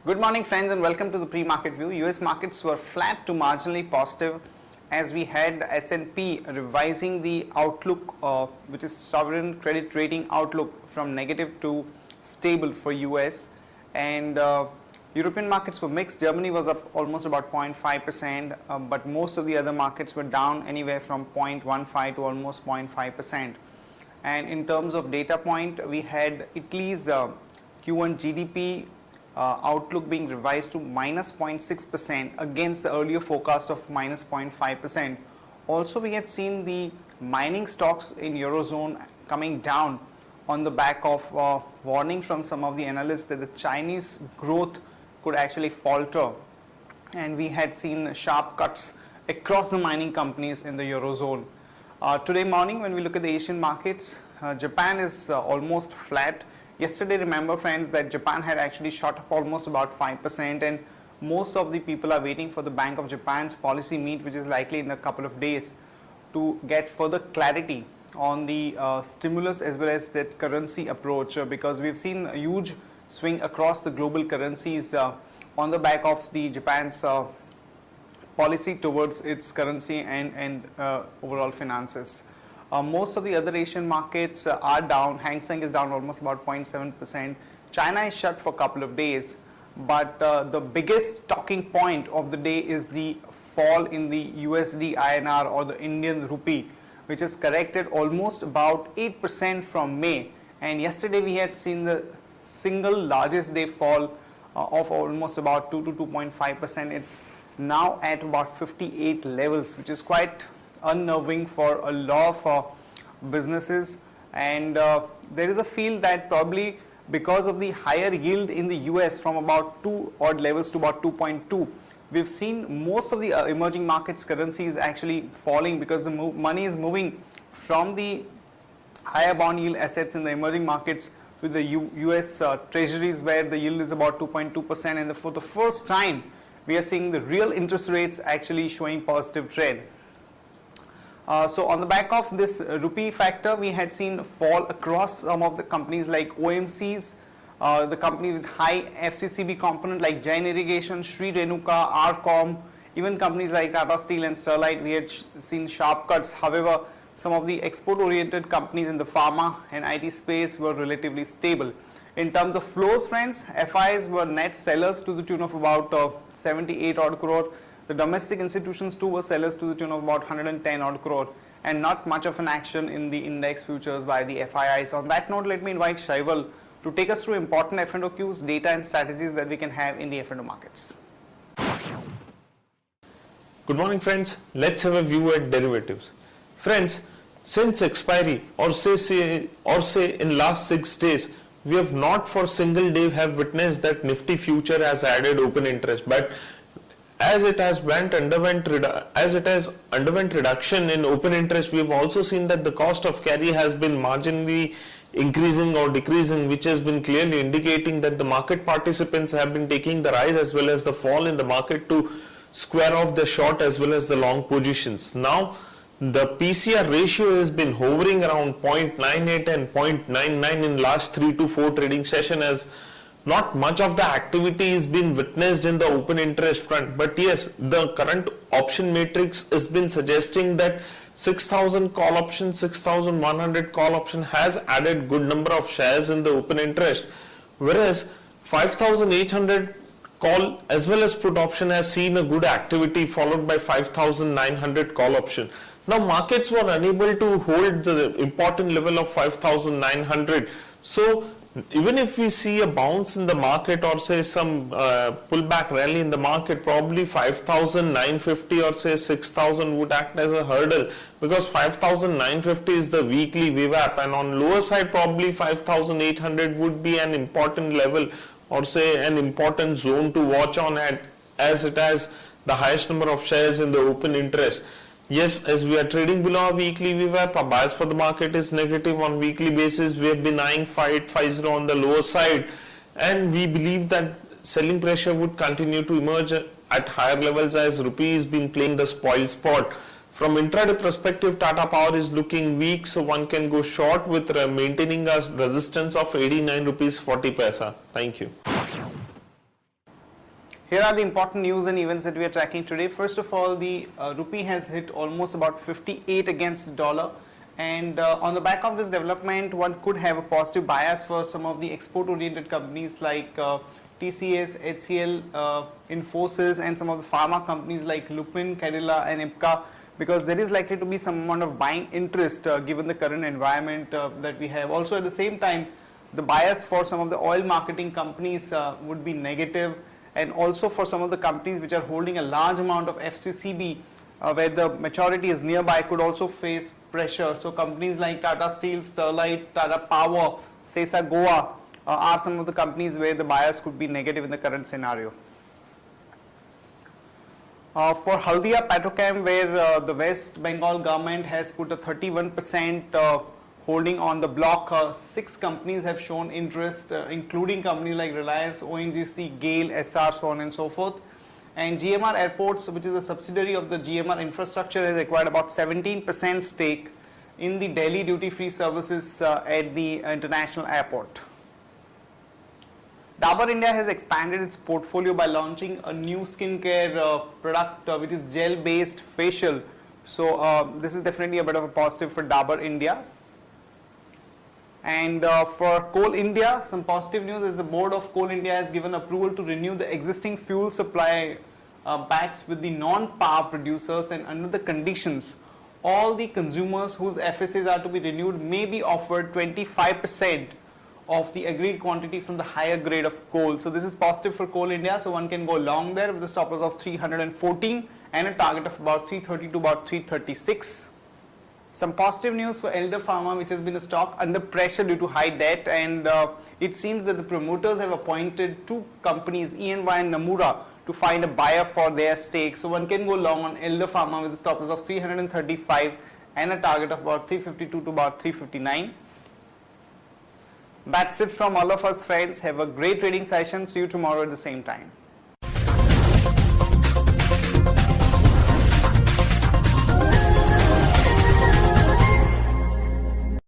Good morning friends and welcome to the pre-market view. US markets were flat to marginally positive as we had S&P revising the outlook which is sovereign credit rating outlook from negative to stable for US, and European markets were mixed. Germany was up almost about 0.5%, but most of the other markets were down anywhere from 0.15 to almost 0.5%. And in terms of data point, we had Italy's Q1 GDP outlook being revised to minus 0.6% against the earlier forecast of minus 0.5%. Also, we had seen the mining stocks in Eurozone coming down on the back of warning from some of the analysts that the Chinese growth could actually falter, and we had seen sharp cuts across the mining companies in the Eurozone. Today morning, when we look at the Asian markets, Japan is almost flat. Yesterday, remember friends, that Japan had actually shot up almost about 5%, and most of the people are waiting for the Bank of Japan's policy meet, which is likely in a couple of days, to get further clarity on the stimulus as well as that currency approach, because we've seen a huge swing across the global currencies on the back of the Japan's policy towards its currency and overall finances. Most of the other Asian markets are down. Hang Seng is down almost about 0.7%. China is shut for a couple of days, but the biggest talking point of the day is the fall in the USD INR or the Indian rupee, which has corrected almost about 8% from May. And yesterday we had seen the single largest day fall of almost about 2 to 2.5%. It's now at about 58 levels, which is quite unnerving for a lot of businesses, and there is a feel that probably because of the higher yield in the US from about 2 odd levels to about 2.2, we've seen most of the emerging markets currencies actually falling because the money is moving from the higher bond yield assets in the emerging markets with the US treasuries, where the yield is about 2.2%, and for the first time we are seeing the real interest rates actually showing positive trend. So on the back of this rupee factor, we had seen a fall across some of the companies like OMCs, the company with high FCCB component like Jain Irrigation, Sri Renuka, RCom, even companies like Tata Steel and Sterlite, we had seen sharp cuts. However, some of the export-oriented companies in the pharma and IT space were relatively stable. In terms of flows, friends, FIs were net sellers to the tune of about 78 odd crore. The domestic institutions too were sellers to the tune of about 110 odd crore, and not much of an action in the index futures by the FIIs. On that note, let me invite Shaival to take us through important F&O cues, data and strategies that we can have in the F&O markets. Good morning friends, let's have a view at derivatives. Friends, since expiry or say in last 6 days, we have not for single day have witnessed that Nifty future has added open interest, but as it has underwent reduction in open interest, we have also seen that the cost of carry has been marginally increasing or decreasing, which has been clearly indicating that the market participants have been taking the rise as well as the fall in the market to square off the short as well as the long positions. Now, the PCR ratio has been hovering around 0.98 and 0.99 in last 3 to 4 trading session, as not much of the activity is being witnessed in the open interest front. But yes, the current option matrix has been suggesting that 6,000 call option, 6,100 call option has added good number of shares in the open interest, whereas 5,800 call as well as put option has seen a good activity, followed by 5,900 call option. Now markets were unable to hold the important level of 5,900. So even if we see a bounce in the market or say some pullback rally in the market, probably 5,950 or say 6,000 would act as a hurdle, because 5,950 is the weekly VWAP, and on lower side probably 5,800 would be an important level or say an important zone to watch on at, as it has the highest number of shares in the open interest. Yes, as we are trading below our weekly VWAP, our bias for the market is negative on weekly basis. We have been eyeing 550 on the lower side, and we believe that selling pressure would continue to emerge at higher levels as rupee has been playing the spoil spot. From intraday perspective, Tata Power is looking weak, so one can go short with maintaining a resistance of 89 rupees 40 paisa. Thank you. Here are the important news and events that we are tracking today. First of all, the rupee has hit almost about 58 against the dollar, and on the back of this development, one could have a positive bias for some of the export-oriented companies like TCS, HCL, Infosys, and some of the pharma companies like Lupin, Cadila, and Ipca, because there is likely to be some amount of buying interest given the current environment that we have. Also, at the same time, the bias for some of the oil marketing companies would be negative, and also for some of the companies which are holding a large amount of FCCB where the maturity is nearby could also face pressure. So companies like Tata Steel, Sterlite, Tata Power, Sesa Goa are some of the companies where the bias could be negative in the current scenario. For Haldia Petrochem, where the West Bengal government has put a 31% holding on the block, 6 companies have shown interest, including companies like Reliance, ONGC, GAIL, SR, so on and so forth. And GMR Airports, which is a subsidiary of the GMR Infrastructure, has acquired about 17% stake in the Delhi duty-free services at the international airport. Dabur India has expanded its portfolio by launching a new skincare product which is gel-based facial. So this is definitely a bit of a positive for Dabur India. And for Coal India, some positive news is the board of Coal India has given approval to renew the existing fuel supply pacts with the non-power producers, and under the conditions, all the consumers whose FSAs are to be renewed may be offered 25% of the agreed quantity from the higher grade of coal. So this is positive for Coal India, so one can go long there with a stop loss of 314 and a target of about 330 to about 336. Some positive news for Elder Pharma, which has been a stock under pressure due to high debt, and it seems that the promoters have appointed 2 companies, ENY and Nomura, to find a buyer for their stake. So one can go long on Elder Pharma with a stop loss of 335 and a target of about 352 to about 359. That's it from all of us, friends. Have a great trading session. See you tomorrow at the same time.